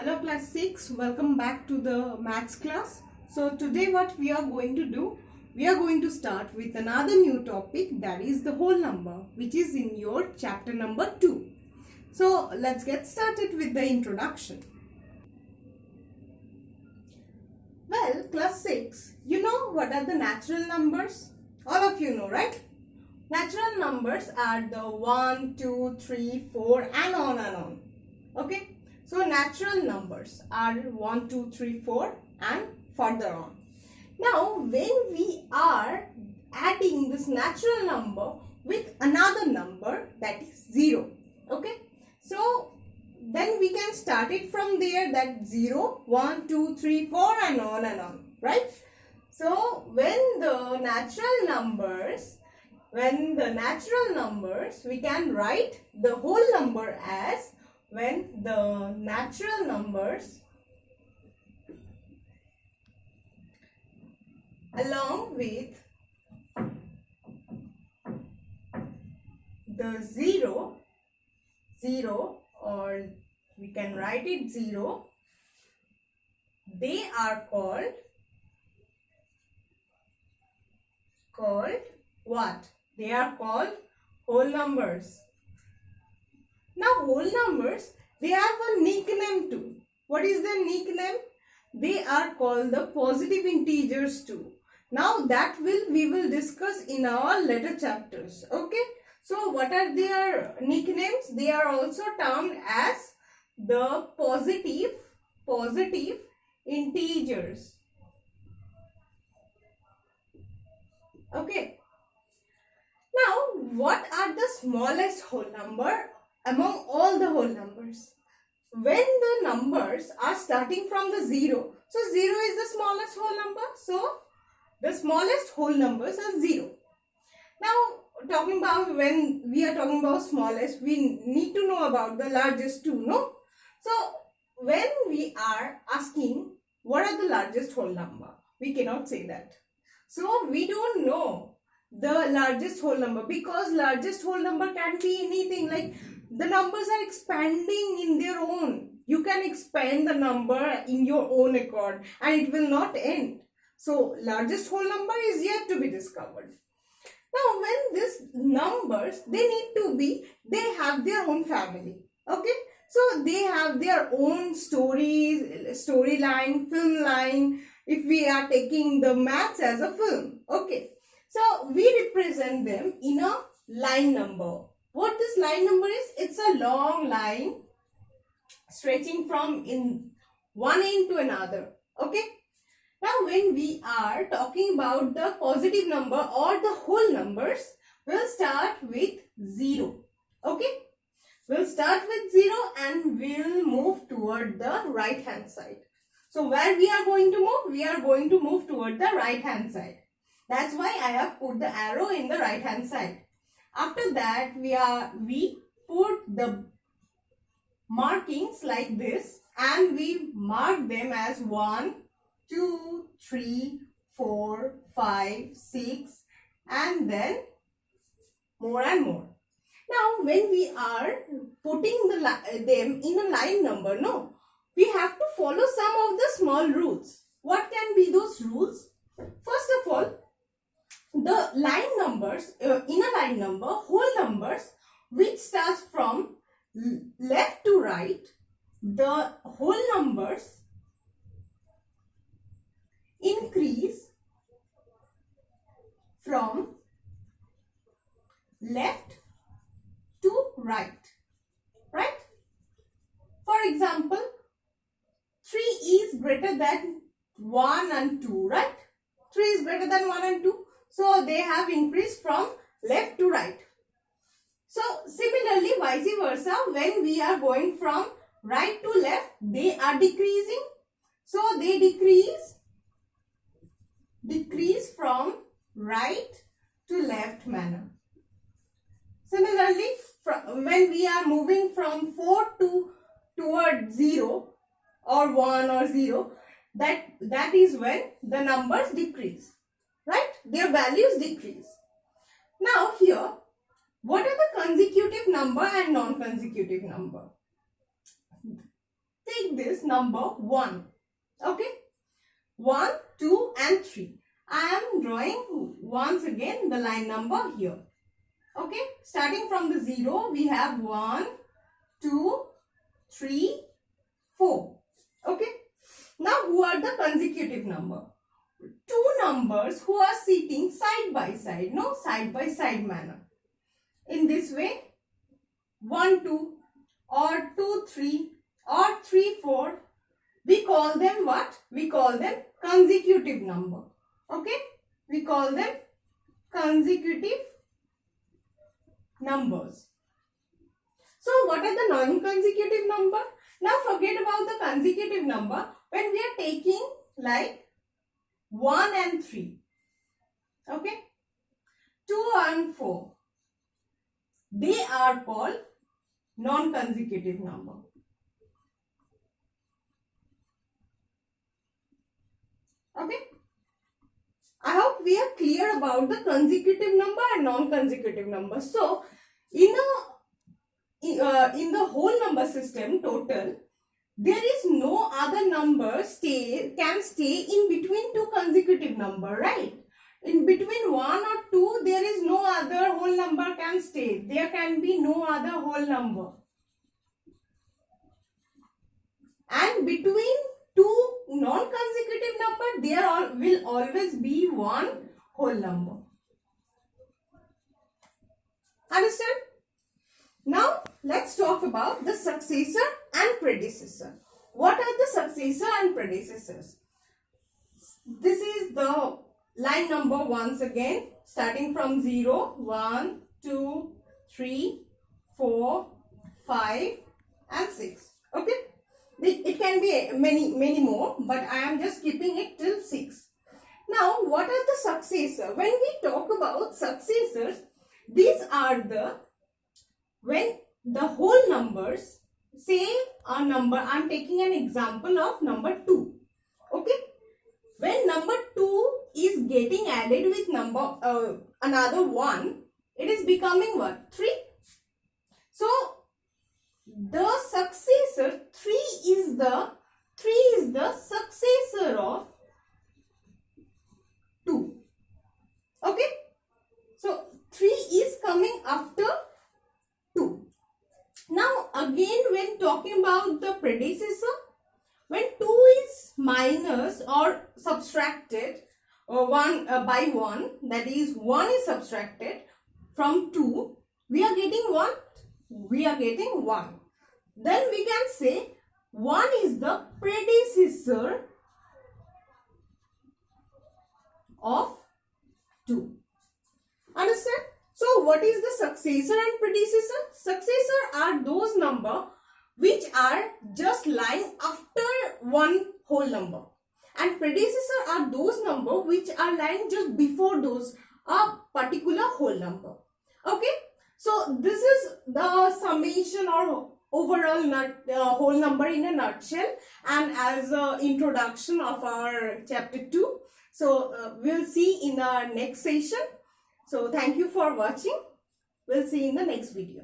Hello class 6, welcome back to the maths class. So today what we are going to do, we are going to start with another new topic, that is the whole number, which is in your chapter number 2. So let's get started with the introduction. Well, class 6, you know what are the natural numbers? All of you know, right? Natural numbers are the 1, 2, 3, 4 and on. Okay? So natural numbers are 1, 2, 3, 4 and further on. Now when we are adding this natural number with another number, that is 0. Okay. So then we can start it from there, that 0, 1, 2, 3, 4 and on. Right. So when the natural numbers, we can write the whole number as when the natural numbers along with the 0 or we can write it 0, they are called what? They are called whole numbers. Now whole numbers, they have a nickname too. What is their nickname? They are called the positive integers too. Now that we will discuss in our later chapters. Okay. So what are their nicknames? They are also termed as the positive integers. Okay. Now what are the smallest whole number among all the whole numbers? When the numbers are starting from the 0, so 0 is the smallest whole number, so the smallest whole numbers are 0. Now talking about, when we are talking about smallest, we need to know about the largest too, no? So when we are asking what are the largest whole number, we cannot say that. So we don't know the largest whole number, because largest whole number can be anything, like the numbers are expanding in their own. You can expand the number in your own accord and it will not end. So largest whole number is yet to be discovered. Now when these numbers, they have their own family. Okay. So they have their own storyline, film line, if we are taking the maths as a film. Okay. So we represent them in a line number. What this line number is? It's a long line stretching from one end to another. Okay. Now when we are talking about the positive number or the whole numbers, we'll start with 0. Okay. We'll start with 0 and we'll move toward the right hand side. So where we are going to move? We are going to move toward the right hand side. That's why I have put the arrow in the right hand side. After that, we put the markings like this and we mark them as 1, 2, 3, 4, 5, 6 and then more and more. Now when we are putting them in a line number, no, we have to follow some of the small rules. What can be those rules? First of all, the line numbers, in a line number, whole numbers which starts from left to right, the whole numbers increase from left to right. Right? For example, 3 is greater than 1 and 2, right? 3 is greater than 1 and 2. So they have increased from left to right. So similarly, vice versa, when we are going from right to left, they are decreasing. So they decrease from right to left manner. Similarly, when we are moving from 4 toward 0 or 1 or 0, that is when the numbers decrease. Right? Their values decrease. Now here, what are the consecutive number and non-consecutive number? take this number 1. Okay. 1, 2 and 3. I am drawing once again the line number here. Okay. Starting from the 0, we have 1, 2, 3, 4. Okay. Now, who are the consecutive number? Two numbers who are sitting side by side. No, side by side manner. In this way, 1, 2 or 2, 3 or 3, 4. We call them what? We call them consecutive number. Okay. We call them consecutive numbers. So, what are the non-consecutive number? Now, forget about the consecutive number. When we are taking like 1 and 3. Okay. 2 and 4. They are called non-consecutive number. Okay. I hope we are clear about the consecutive number and non-consecutive number. So, in the whole number system total, there is no other number can stay in between two consecutive number, right? In between 1 or 2, there is no other whole number can stay. There can be no other whole number. And between two non-consecutive number, there will always be one whole number. Understand? Now, let's talk about the successor and predecessor. What are the successor and predecessors? This is the line number once again, starting from 0, 1, 2, 3, 4, 5 and 6. Okay. It can be many more, but I am just keeping it till 6. Now, what are the successor? When we talk about successors, these are when the whole numbers, say a number, I am taking an example of number 2. Okay. When number 2 is getting added with another 1, it is becoming what? 3. So, the successor 3 is the successor of 2. Okay. So, 3 is coming after 2. Now, again, when talking about the predecessor, when 2 is minus or subtracted by 1, that is 1 is subtracted from 2, we are getting what? We are getting 1. Then we can say 1 is the predecessor of 2. Understand? So, what is the successor and predecessor? Successor are those number which are just lying after one whole number. And predecessor are those number which are lying just before those a particular whole number. Okay. So, this is the summation or overall whole number in a nutshell and as an introduction of our chapter 2. So, we'll see in our next session. So, thank you for watching. We'll see in the next video.